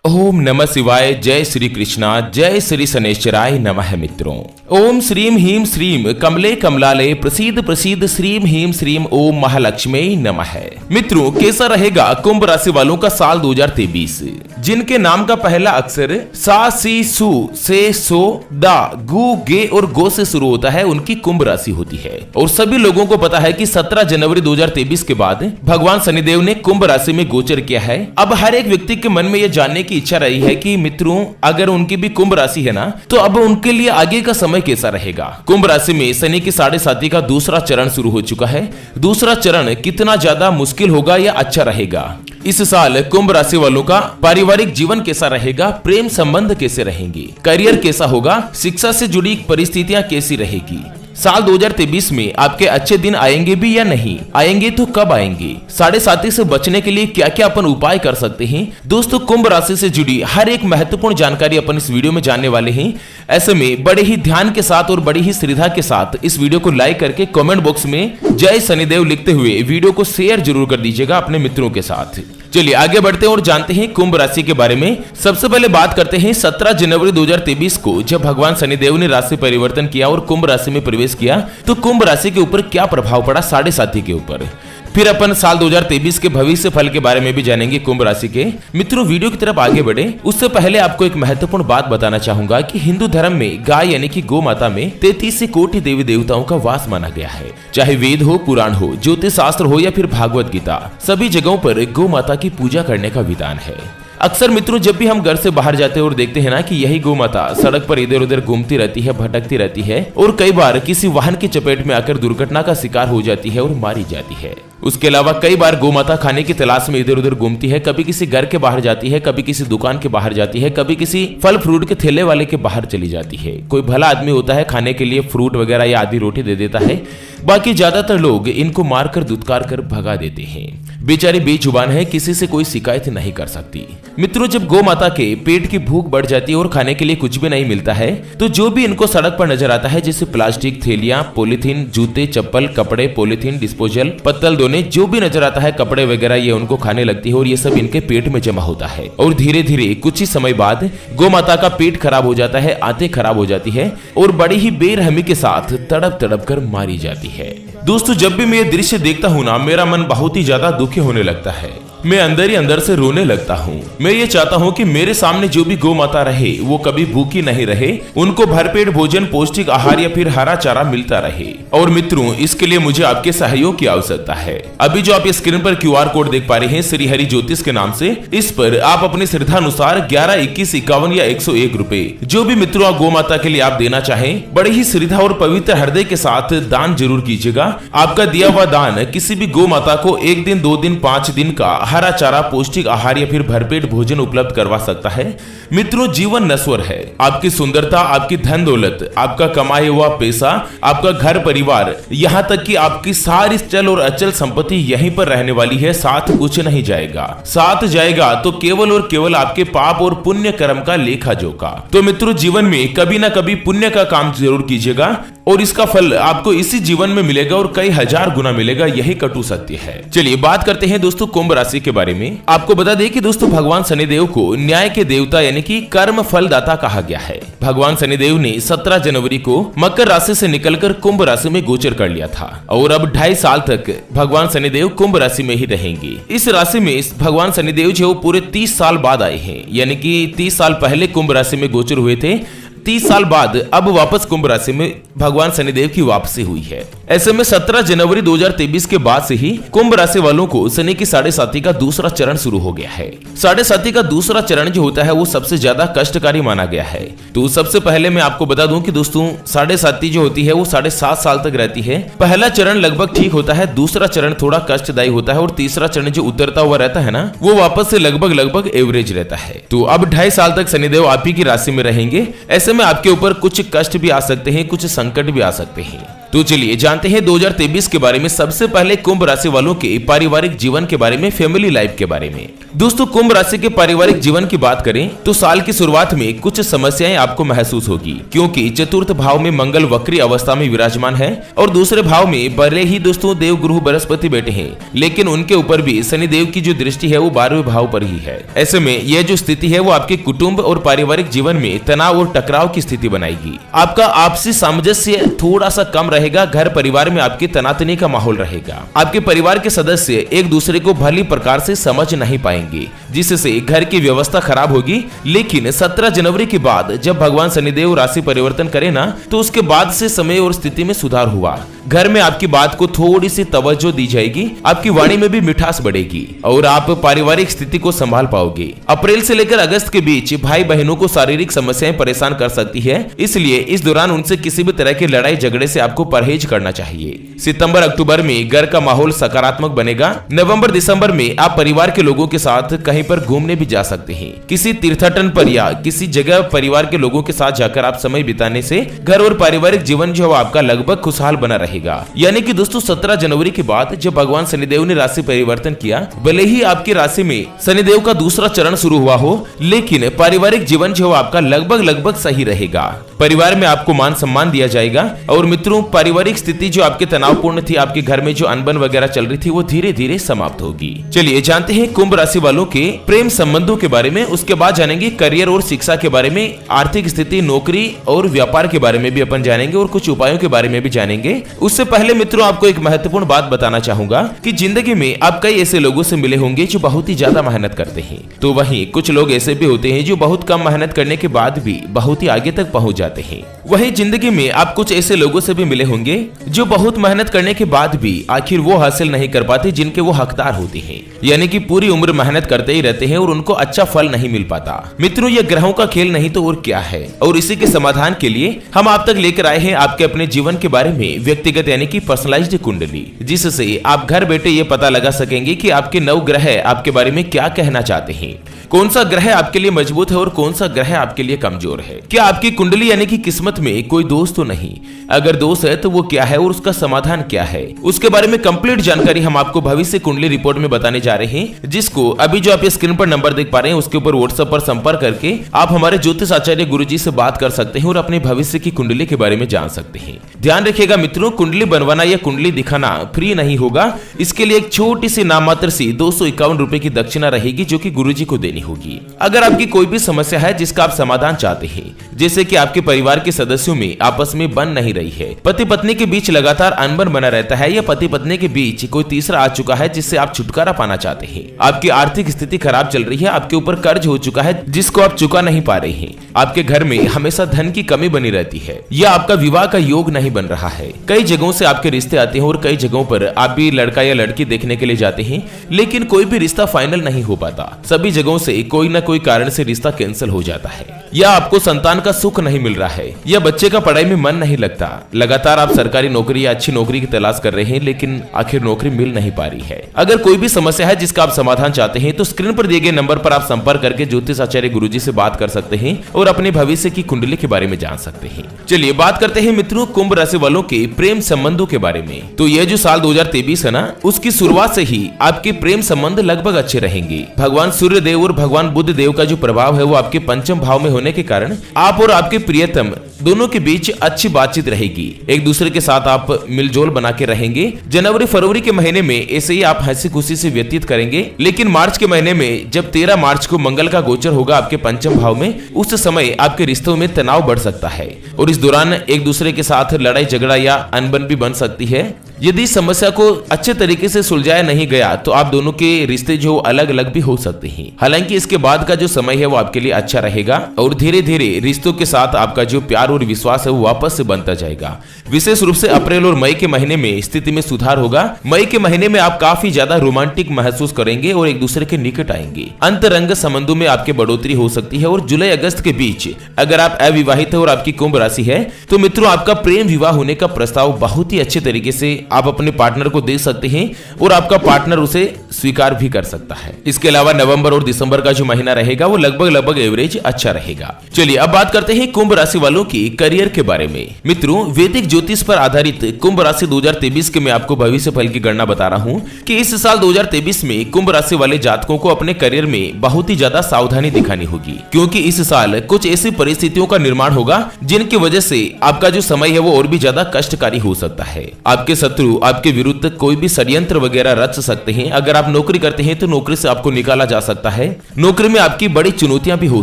ओम नमः शिवाय। जय श्री कृष्णा, जय श्री शनैश्चराय नमः। मित्रों, ओम श्रीम ह्रीम श्रीम कमले कमलालय प्रसीद प्रसीद श्रीम ह्रीम श्रीम ओम महालक्ष्मी नमः। मित्रों, कैसा रहेगा कुंभ राशि वालों का साल 2023? जिनके नाम का पहला अक्षर सा सी सु से सो दा गु गे और गो से शुरू होता है, उनकी कुंभ राशि होती है। और सभी लोगों को पता है कि 17 जनवरी 2023 के बाद भगवान शनिदेव ने कुंभ राशि में गोचर किया है। अब हर एक व्यक्ति के मन में यह जानने की इच्छा रही है कि मित्रों, अगर उनकी भी कुंभ राशि है ना, तो अब उनके लिए आगे का समय कैसा रहेगा। कुंभ राशि में शनि की 7.5 का दूसरा चरण शुरू हो चुका है। दूसरा चरण कितना ज्यादा मुश्किल होगा या अच्छा रहेगा? इस साल कुंभ राशि वालों का पारिवारिक जीवन कैसा रहेगा? प्रेम संबंध कैसे रहेंगे? करियर कैसा होगा? शिक्षा से जुड़ी परिस्थितियां कैसी रहेगी? साल 2023 में आपके अच्छे दिन आएंगे भी या नहीं आएंगे, तो कब आएंगे? 7.5 से बचने के लिए क्या क्या अपन उपाय कर सकते हैं? दोस्तों, कुंभ राशि से जुड़ी हर एक महत्वपूर्ण जानकारी अपन इस वीडियो में जानने वाले हैं। ऐसे में बड़े ही ध्यान के साथ और बड़ी ही श्रद्धा के साथ इस वीडियो को लाइक करके कमेंट बॉक्स में जय शनिदेव लिखते हुए वीडियो को शेयर जरूर कर दीजिएगा अपने मित्रों के साथ। चलिए आगे बढ़ते हैं और जानते हैं कुंभ राशि के बारे में। सबसे पहले बात करते हैं 17 जनवरी 2023 को जब भगवान शनिदेव ने राशि परिवर्तन किया और कुंभ राशि में प्रवेश किया, तो कुंभ राशि के ऊपर क्या प्रभाव पड़ा 7.5 के ऊपर। फिर अपन साल 2023 के भविष्य फल के बारे में भी जानेंगे कुंभ राशि के। मित्रों, वीडियो की तरफ आगे बढ़े उससे पहले आपको एक महत्वपूर्ण बात बताना चाहूंगा कि हिंदू धर्म में गाय यानी कि गौ माता में 33 कोटि देवी देवताओं का वास माना गया है। चाहे वेद हो, पुराण हो, ज्योतिष शास्त्र हो या फिर भागवत गीता, सभी जगहों पर गौ माता की पूजा करने का विधान है। अक्सर मित्रों, जब भी हम घर से बाहर जाते हैं और देखते हैं ना कि यही गौ माता सड़क पर इधर उधर घूमती रहती है, भटकती रहती है और कई बार किसी वाहन की चपेट में आकर दुर्घटना का शिकार हो जाती है और मारी जाती है। उसके अलावा कई बार गौ माता खाने की तलाश में इधर उधर घूमती है, कभी किसी घर के बाहर जाती है, कभी किसी दुकान के बाहर जाती है, कभी किसी फल फ्रूट के ठेले वाले के बाहर चली जाती है। कोई भला आदमी होता है, खाने के लिए फ्रूट वगैरह या आधी रोटी दे देता है, बाकी ज्यादातर लोग इनको मारकर दुत्कार कर भगा देते हैं। बेचारी बेजुबान है, किसी से कोई शिकायत नहीं कर सकती। मित्रों, जब गौ माता के पेट की भूख बढ़ जाती है और खाने के लिए कुछ भी नहीं मिलता है, तो जो भी इनको सड़क पर नजर आता है, जैसे प्लास्टिक थैलियां, पॉलीथीन, जूते, चप्पल, कपड़े, पॉलीथीन, डिस्पोजल, पत्तल दोने, जो भी नजर आता है, कपड़े वगैरह, ये उनको खाने लगती है और ये सब इनके पेट में जमा होता है। और धीरे धीरे कुछ ही समय बाद गौ माता का पेट खराब हो जाता है, आंतें खराब हो जाती है और बड़ी ही बेरहमी के साथ तड़प तड़प कर मारी जाती है। दोस्तों, जब भी मैं ये दृश्य देखता हूँ ना, मेरा मन बहुत ही ज्यादा दुखी होने लगता है। मैं अंदर ही अंदर से रोने लगता हूँ। मैं ये चाहता हूँ कि मेरे सामने जो भी गौ माता रहे वो कभी भूखी नहीं रहे, उनको भरपेट भोजन, पौष्टिक आहार या फिर हरा चारा मिलता रहे। और मित्रों, इसके लिए मुझे आपके सहयोग की आवश्यकता है। अभी जो आप स्क्रीन पर QR कोड देख पा रहे हैं श्री हरि ज्योतिष के नाम से, इस पर आप अपनी श्रद्धा अनुसार 11, 21, 51 या 101 रुपए जो भी मित्रों गौ माता के लिए आप देना चाहें, बड़े ही श्रद्धा और पवित्र हृदय के साथ दान जरूर कीजिएगा। आपका दिया हुआ दान किसी भी गौ माता को 1 दिन, 2 दिन, 5 दिन का हरा चारा, पौष्टिक आहार या फिर भरपेट भोजन उपलब्ध करवा सकता है। मित्रों, जीवन नश्वर है। आपकी सुंदरता, आपकी धन दौलत, आपका कमाया हुआ पैसा, आपका घर परिवार, यहाँ तक कि आपकी सारी चल और अचल संपत्ति यहीं पर रहने वाली है। साथ कुछ नहीं जाएगा। साथ जाएगा तो केवल और केवल आपके पाप और पुण्य कर्म का लेखा जोखा। तो मित्रों, जीवन में कभी ना कभी पुण्य का काम जरूर कीजिएगा और इसका फल आपको इसी जीवन में मिलेगा और कई हजार गुना मिलेगा। यही कटु सत्य है। चलिए बात करते हैं दोस्तों कुंभ राशि के बारे में। आपको बता दें कि दोस्तों भगवान शनिदेव को न्याय के देवता यानी कि कर्म फलदाता कहा गया है। भगवान शनिदेव ने 17 जनवरी को मकर राशि से निकलकर कुंभ राशि में गोचर कर लिया था और अब 2.5 साल तक भगवान शनिदेव कुंभ राशि में ही रहेंगे। इस राशि में भगवान शनिदेव जो पूरे 30 साल बाद आए हैं, यानी कि 30 साल पहले कुंभ राशि में गोचर हुए थे, 30 साल बाद अब वापस कुंभ राशि में भगवान शनिदेव की वापसी हुई है। ऐसे में 17 जनवरी 2023 के बाद से ही कुंभ राशि वालों को शनि की 7.5 का दूसरा चरण शुरू हो गया है। 7.5 का दूसरा चरण जो होता है वो सबसे ज्यादा कष्टकारी माना गया है। तो सबसे पहले मैं आपको बता दूं कि दोस्तों 7.5 जो होती है वो 7.5 साल तक रहती है। पहला चरण लगभग ठीक होता है, दूसरा चरण थोड़ा कष्टदायी होता है और तीसरा चरण जो उतरता हुआ रहता है ना, वो वापस से लगभग एवरेज रहता है। तो अब 2.5 साल तक शनिदेव आप ही की राशि में रहेंगे। ऐसे में आपके ऊपर कुछ कष्ट भी आ सकते हैं, कुछ संकट भी आ सकते हैं। तो चलिए जानते हैं 2023 के बारे में। सबसे पहले कुंभ राशि वालों के पारिवारिक जीवन के बारे में, फैमिली लाइफ के बारे में। दोस्तों, कुंभ राशि के पारिवारिक जीवन की बात करें तो साल की शुरुआत में कुछ समस्याएं आपको महसूस होगी, क्योंकि चतुर्थ भाव में मंगल वक्री अवस्था में विराजमान है और दूसरे भाव में भले ही दोस्तों देव गुरु बृहस्पति बैठे हैं, लेकिन उनके ऊपर भी शनिदेव की जो दृष्टि है वो 12वें भाव पर ही है। ऐसे में यह जो स्थिति है वो आपके कुटुंब और पारिवारिक जीवन में तनाव और टकराव की स्थिति बनाएगी। आपका आपसी सामंजस्य थोड़ा सा कम रहेगा। घर परिवार में आपके तनातनी का माहौल रहेगा। आपके परिवार के सदस्य एक दूसरे को भली प्रकार से समझ नहीं पाएंगे, जिससे घर की व्यवस्था खराब होगी। लेकिन 17 जनवरी के बाद जब भगवान शनिदेव राशि परिवर्तन करे ना, तो उसके बाद से समय और स्थिति में सुधार हुआ। घर में आपकी बात को थोड़ी सी तवज्जो दी जाएगी, आपकी वाणी में भी मिठास बढ़ेगी और आप पारिवारिक स्थिति को संभाल पाओगे। अप्रैल से लेकर अगस्त के बीच भाई बहनों को शारीरिक समस्याएं परेशान कर सकती है, इसलिए इस दौरान उनसे किसी भी तरह के लड़ाई झगड़े से आपको परहेज करना चाहिए। सितंबर अक्टूबर में घर का माहौल सकारात्मक बनेगा। नवंबर दिसंबर में आप परिवार के लोगों के साथ कहीं पर घूमने भी जा सकते हैं। किसी तीर्थटन पर या किसी जगह परिवार के लोगों के साथ जाकर आप समय बिताने से घर और पारिवारिक जीवन जो आपका लगभग खुशहाल बना रहेगा। यानी कि दोस्तों 17 जनवरी के बाद जब भगवान शनिदेव ने राशि परिवर्तन किया, भले ही आपकी राशि में शनिदेव का दूसरा चरण शुरू हुआ हो, लेकिन पारिवारिक जीवन जो आपका लगभग सही रहेगा। परिवार में आपको मान सम्मान दिया जाएगा और मित्रों, पारिवारिक स्थिति जो आपके तनावपूर्ण थी, आपके घर में जो अनबन वगैरह चल रही थी, वो धीरे धीरे समाप्त होगी। चलिए जानते हैं कुंभ राशि वालों के प्रेम संबंधों के बारे में। उसके बाद जानेंगे करियर और शिक्षा के बारे में, आर्थिक स्थिति, नौकरी और व्यापार के बारे में भी अपन जानेंगे और कुछ उपायों के बारे में भी जानेंगे। उससे पहले मित्रों, आपको एक महत्वपूर्ण बात बताना चाहूंगा कि जिंदगी में आप कई ऐसे लोगों से मिले होंगे जो बहुत ही ज्यादा मेहनत करते हैं, तो वहीं कुछ लोग ऐसे भी होते हैं जो बहुत कम मेहनत करने के बाद भी बहुत ही आगे तक पहुंच जाते हैं। वहीं जिंदगी में आप कुछ ऐसे लोगों से भी मिले होंगे जो बहुत मेहनत करने के बाद भी आखिर वो हासिल नहीं कर पाते जिनके वो हकदार होते हैं, यानी कि पूरी उम्र मेहनत करते ही रहते हैं और उनको अच्छा फल नहीं मिल पाता। मित्रों, ये ग्रहों का खेल नहीं तो और क्या है, और इसी के समाधान के लिए हम आप तक लेकर आए हैं आपके अपने जीवन के बारे में व्यक्तिगत यानी कि पर्सनलाइज्ड कुंडली, जिससे आप घर बैठे ये पता लगा सकेंगे कि आपके 9 ग्रह आपके बारे में क्या कहना चाहते हैं। कौन सा ग्रह आपके लिए मजबूत है और कौन सा ग्रह आपके लिए कमजोर है। क्या आपकी कुंडली यानी कि किस्मत में कोई दोष तो नहीं, अगर दोष है तो वो क्या है और उसका समाधान क्या है, उसके बारे में कंप्लीट जानकारी हम आपको भविष्य कुंडली रिपोर्ट में बताने जा रहे हैं, जिसको अभी जो आप स्क्रीन पर नंबर देख पा रहे हैं उसके ऊपर व्हाट्सएप पर संपर्क करके आप हमारे ज्योतिष आचार्य गुरुजी से बात कर सकते हैं और अपने भविष्य की कुंडली के बारे में जान सकते हैं। ध्यान रखिएगा मित्रों, कुंडली बनवाना या कुंडली दिखाना फ्री नहीं होगा। इसके लिए एक छोटी सी नाममात्र सी 251 रुपए की दक्षिणा रहेगी जो कि गुरुजी को देनी होगी। अगर आपकी कोई भी समस्या है जिसका आप समाधान चाहते हैं, जैसे कि आपके परिवार के सदस्यों में आपस में बन नहीं रही है, पति पत्नी के बीच लगातार अनबन बना रहता है, या पति पत्नी के बीच कोई तीसरा आ चुका है जिससे आप छुटकारा पाना चाहते हैं, आपकी आर्थिक स्थिति खराब चल रही है, आपके ऊपर कर्ज हो चुका है जिसको आप चुका नहीं पा रहे हैं, आपके घर में हमेशा धन की कमी बनी रहती है, या आपका विवाह का योग नहीं बन रहा है। कई जगहों से आपके रिश्ते आते हैं और कई जगहों पर आप भी लड़का या लड़की देखने के लिए जाते हैं, लेकिन कोई भी रिश्ता फाइनल नहीं हो पाता। सभी जगहों से कोई न कोई कारण से रिश्ता कैंसिल हो जाता है, या आपको संतान का सुख नहीं मिल रहा है, या बच्चे का पढ़ाई में मन नहीं लगता। लगातार आप सरकारी नौकरी या अच्छी नौकरी की तलाश कर रहे हैं, लेकिन आखिर नौकरी मिल नहीं पा रही है। अगर कोई भी समस्या है जिसका आप समाधान चाहते हैं तो स्क्रीन पर दिए गए नंबर पर आप संपर्क करके ज्योतिष आचार्य गुरुजी से बात कर सकते हैं और अपने भविष्य की कुंडली के बारे में जान सकते हैं। चलिए बात करते हैं मित्रों कुंभ राशि वालों के प्रेम संबंधों के बारे में। तो यह जो साल 2023 है ना, उसकी शुरुआत से ही आपके प्रेम संबंध लगभग अच्छे रहेंगे। भगवान सूर्य देव और भगवान बुध देव का जो प्रभाव है वो आपके पंचम भाव में होने के कारण आप और आपके प्रियतम दोनों के बीच अच्छी बातचीत रहेगी। एक दूसरे के साथ आप मिलजोल बना के रहेंगे। जनवरी फरवरी के महीने में ऐसे ही आप हंसी खुशी से व्यतीत करेंगे, लेकिन मार्च के महीने में जब 13 मार्च को मंगल का गोचर होगा आपके पंचम भाव में, उस समय आपके रिश्तों में तनाव बढ़ सकता है और इस दौरान एक दूसरे के साथ लड़ाई झगड़ा या अनबन भी बन सकती है। यदि समस्या को अच्छे तरीके से सुलझाया नहीं गया तो आप दोनों के रिश्ते जो अलग अलग भी हो सकते हैं। हालांकि इसके बाद का जो समय है वो आपके लिए अच्छा रहेगा और धीरे धीरे रिश्तों के साथ आपका जो प्यार और विश्वास है वो वापस से बनता जाएगा। विशेष रूप से अप्रैल और मई के महीने में स्थिति में सुधार होगा। मई के महीने में आप काफी ज्यादा रोमांटिक महसूस करेंगे और एक दूसरे के निकट आएंगे। अंतरंग संबंधों में आपके बढ़ोतरी हो सकती है और जुलाई अगस्त के बीच अगर आप अविवाहित है और आपकी कुंभ राशि है तो मित्रों आपका प्रेम विवाह होने का प्रस्ताव बहुत ही अच्छे तरीके से आप अपने पार्टनर को दे सकते हैं और आपका पार्टनर उसे स्वीकार भी कर सकता है। इसके अलावा नवंबर और दिसंबर का जो महीना रहेगा वो लगभग एवरेज अच्छा रहेगा। चलिए अब बात करते हैं कुंभ राशि वालों की करियर के बारे में। मित्रों, वैदिक ज्योतिष पर आधारित कुंभ राशि 2023 के मैं आपको भविष्य फल की गणना बता रहा हूं कि इस साल 2023 में कुंभ राशि वाले जातकों को अपने करियर में बहुत ही ज्यादा सावधानी दिखानी होगी, क्योंकि इस साल कुछ ऐसी परिस्थितियों का निर्माण होगा जिनकी वजह से आपका जो समय है वो और भी ज्यादा कष्टकारी हो सकता है। आपके शत्रु आपके विरुद्ध कोई भी षड्यंत्र वगैरह रच सकते हैं। अगर आप नौकरी करते हैं तो नौकरी से आपको निकाला जा सकता है। नौकरी में आपकी बड़ी चुनौतियां भी हो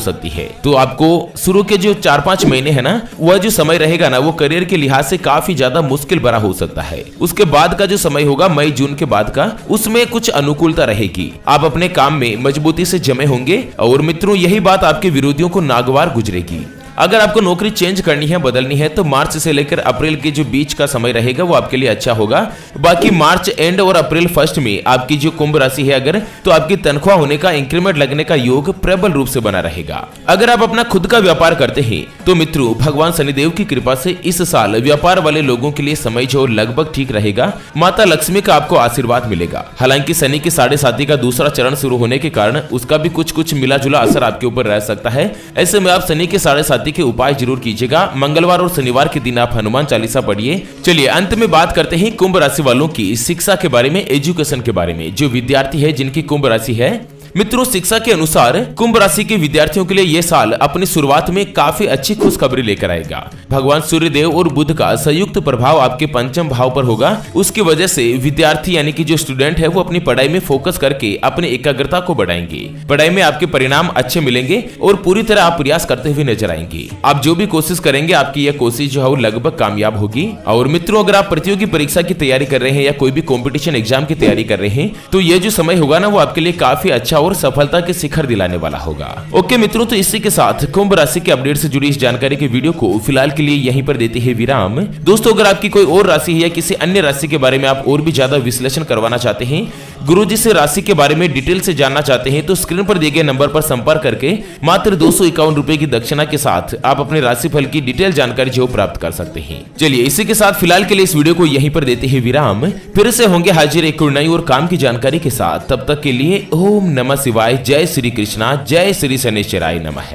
सकती है। तो आपको शुरू के जो 4-5 महीने है ना, वह जो समय रहेगा ना, वो करियर के लिहाज से काफी ज्यादा मुश्किल भरा हो सकता है। उसके बाद का जो समय होगा मई जून के बाद का, उसमें कुछ अनुकूलता रहेगी। आप अपने काम में मजबूती से जमे होंगे और मित्रों यही बात आपके विरोधियों को नागवार गुजरेगी। अगर आपको नौकरी चेंज करनी है, बदलनी है, तो मार्च से लेकर अप्रैल के जो बीच का समय रहेगा वो आपके लिए अच्छा होगा। बाकी मार्च एंड और अप्रैल फर्स्ट में आपकी जो कुंभ राशि है अगर, तो आपकी तनख्वाह होने का, इंक्रीमेंट लगने का योग प्रबल रूप से बना रहेगा। अगर आप अपना खुद का व्यापार करते हैं तो मित्रों भगवान शनिदेव की कृपा से इस साल व्यापार वाले लोगों के लिए समय जो लगभग ठीक रहेगा। माता लक्ष्मी का आपको आशीर्वाद मिलेगा। हालांकि शनि की 7.5 का दूसरा चरण शुरू होने के कारण उसका भी कुछ मिला जुला असर आपके ऊपर रह सकता है। ऐसे में आप शनि के 7.5 के उपाय जरूर कीजिएगा। मंगलवार और शनिवार के दिन आप हनुमान चालीसा पढ़िए। चलिए अंत में बात करते हैं कुंभ राशि वालों की शिक्षा के बारे में, एजुकेशन के बारे में। जो विद्यार्थी है जिनकी कुंभ राशि है, मित्रों शिक्षा के अनुसार कुंभ राशि के विद्यार्थियों के लिए यह साल अपनी शुरुआत में काफी अच्छी खुशखबरी लेकर आएगा। भगवान सूर्यदेव और बुध का संयुक्त प्रभाव आपके पंचम भाव पर होगा। उसकी वजह से विद्यार्थी यानी कि जो स्टूडेंट है वो अपनी पढ़ाई में फोकस करके अपनी एकाग्रता को बढ़ाएंगे। पढ़ाई में आपके परिणाम अच्छे मिलेंगे और पूरी तरह आप प्रयास करते हुए नजर आएंगे। आप जो भी कोशिश करेंगे आपकी यह कोशिश जो है वो लगभग कामयाब होगी। और मित्रों अगर आप प्रतियोगी परीक्षा की तैयारी कर रहे हैं या कोई भी कॉम्पिटिशन एग्जाम की तैयारी कर रहे हैं तो ये जो समय होगा ना वो आपके लिए काफी अच्छा और सफलता के शिखर दिलाने वाला होगा। ओके मित्रों, तो इसी के साथ कुंभ राशि के अपडेट से जुड़ी इस जानकारी के वीडियो को फिलहाल के लिए यहीं पर देते हैं विराम। दोस्तों अगर आपकी कोई और राशि है या किसी अन्य राशि के बारे में आप और भी ज्यादा विश्लेषण करवाना चाहते हैं, गुरुजी से राशि के बारे में डिटेल से जानना चाहते हैं, तो स्क्रीन पर दिए गए नंबर पर संपर्क करके मात्र 251 रुपए की दक्षिणा के साथ आप अपने राशिफल की डिटेल जानकारी जो प्राप्त कर सकते हैं। चलिए इसी के साथ फिलहाल के लिए इस वीडियो को यहीं पर देते हैं विराम। फिर से होंगे हाजिर एक और नई और काम की जानकारी के साथ। तब तक के लिए ओम नमः शिवाय। जय श्री कृष्णा, जय श्री शनैश्चराय नमः।